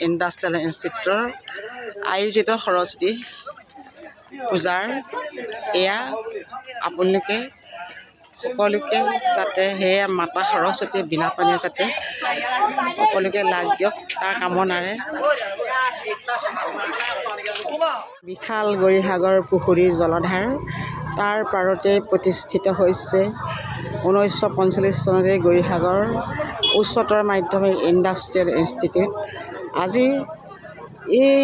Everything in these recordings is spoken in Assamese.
ইণ্ডাষ্ট্ৰিয়েল ইনষ্টিটিউটৰ আয়োজিত সৰস্বতী পূজাৰ এয়া আপোনালোকে সকলোকে যাতে সেয়া মাতা সৰস্বতী বিনা পানীয়ে যাতে সকলোকে লাগ দিয়ক তাৰ কামনাৰে বিশাল গৌৰীসাগৰ পুখুৰী জলধাৰ তাৰ পাৰতে প্ৰতিষ্ঠিত হৈছে 1945 চনতে গৌৰীসাগৰ উচ্চতৰ মাধ্যমিক ইণ্ডাষ্ট্ৰিয়েল ইনষ্টিটিউট। আজি এই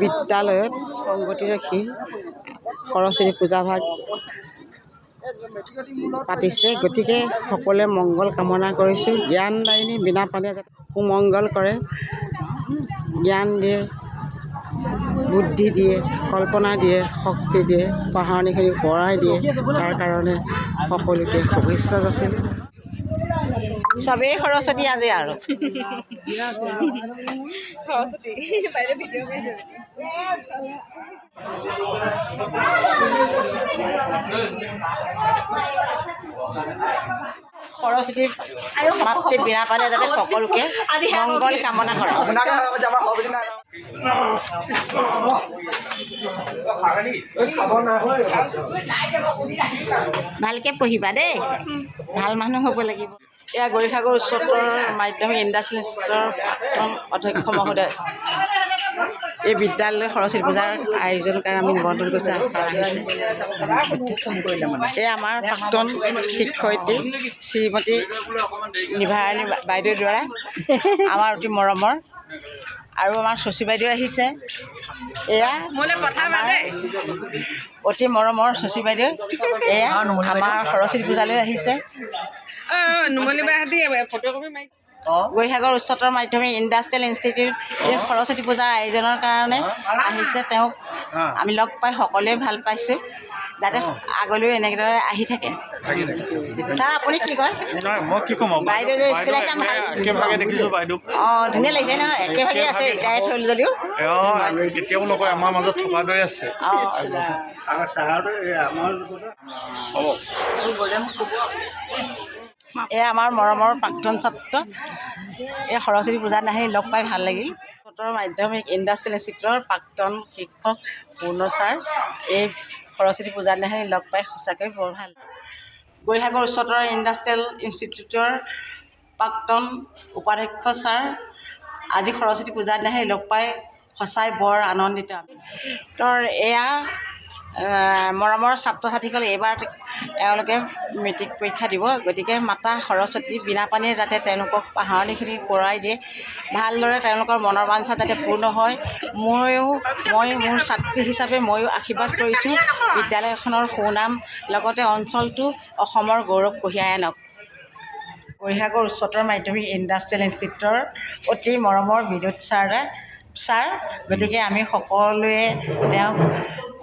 বিদ্যালয়ত সংগতি ৰাখি সৰস্বতী পূজাভাগ পাতিছে। গতিকে সকলোৱে মংগল কামনা কৰিছোঁ। জ্ঞানদায়িনী বিনা পানীয়ে যাতে সুমংগল কৰে, জ্ঞান দিয়ে, বুদ্ধি দিয়ে, কল্পনা দিয়ে, শক্তি দিয়ে, পাহাৰনিখিনি পৰাই দিয়ে। তাৰ কাৰণে সকলোকে শুভেচ্ছা যাচিল। চবেই সৰস্বতী আজি আৰু সৰস্বতী মাতৃ বিনা পানীয়ে যাতে সকলোকে মংগল কামনা কৰে। ভালকে পঢ়িবা দেই, ভাল মানুহ হ'ব লাগিব। এয়া গৌৰীসাগৰ উচ্চতৰ মাধ্যমিক ইণ্ডাষ্ট্ৰিয়েল ইনষ্টিটিউটৰ অধ্যক্ষ মহোদয় এই বিদ্যালয় সৰস্বতী পূজাৰ আয়োজন কাৰণে আমি নিমন্ত্ৰণ কৰিছোঁ। আচাৰ আহিছে। এই আমাৰ প্ৰাক্তন শিক্ষয়িত্ৰী শ্ৰীমতী নিভাৰাণী বাইদেউৰ দ্বাৰা আমাৰ অতি মৰমৰ আৰু আমাৰ শশী বাইদেউ আহিছে। এয়া অতি মৰমৰ শশী বাইদেউ এয়া আমাৰ সৰস্বতী পূজালৈ আহিছে। গৌৰীসাগৰ উচ্চতৰ মাধ্যমিক ইণ্ডাষ্ট্ৰিয়েল ইনষ্টিটিউট এই সৰস্বতী পূজাৰ আয়োজনৰ কাৰণে আহিছে। তেওঁক আমি লগ পাই সকলোৱে ভাল পাইছোঁ। যাতে আগলৈও এনেদৰে আহি থাকে। ছাৰ আপুনি কি কয়? মই কি ক'ম বাইদেউ যে স্কুল আহিছে একেভাগে দেখিছোঁ বাইদেউ। অঁ ধুনীয়া লাগিছে নহয়, একেভাগে আছে ৰিটায়াৰ্ড হ'ল যদিও কেতিয়াও নকয় আমাৰ মাজত থকা দৰে আছে। এয়া আমাৰ মৰমৰ প্ৰাক্তন ছাত্ৰ। এই সৰস্বতী পূজাত নাহি লগ পাই ভাল লাগিল। উচ্চতৰ মাধ্যমিক ইণ্ডাষ্ট্ৰিয়েল ইনষ্টিটিউটৰ প্ৰাক্তন শিক্ষক পূৰ্ণ ছাৰ এই সৰস্বতী পূজাত নাহি লগ পাই সঁচাকৈ বৰ ভাল। গৌৰীসাগৰ উচ্চতৰ ইণ্ডাষ্ট্ৰিয়েল ইনষ্টিটিউটৰ প্ৰাক্তন উপাধ্যক্ষ ছাৰ আজি সৰস্বতী পূজাত নাহি লগ পাই সঁচাই বৰ আনন্দিত। তোৰ এয়া মৰমৰ ছাত্ৰ ছাত্ৰীসকল এইবাৰ তেওঁলোকে মেট্ৰিক পৰীক্ষা দিব। গতিকে মাতা সৰস্বতী বিনা পানীয়ে যাতে তেওঁলোকক পাহাৰনিখিনি পৰাই দিয়ে, ভালদৰে তেওঁলোকৰ মনৰ বাঞ্ছা যাতে পূৰ্ণ হয়। মই মোৰ ছাত্ৰী হিচাপে ময়ো আশীৰ্বাদ কৰিছোঁ বিদ্যালয়খনৰ সুনাম লগতে অঞ্চলটো অসমৰ গৌৰৱ কঢ়িয়াই আনক। গৌৰীসাগৰ উচ্চতৰ মাধ্যমিক ইণ্ডাষ্ট্ৰিয়েল ইনষ্টিটিউটৰ অতি মৰমৰ বিদ্যুৎ ছাৰ। গতিকে আমি সকলোৱে তেওঁক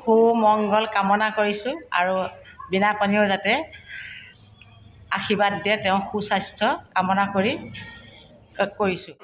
সুমংগল কামনা কৰিছোঁ আৰু বিনা পানীও যাতে আশীৰ্বাদ দিয়ে, তেওঁ সুস্বাস্থ্য কামনা কৰিছোঁ।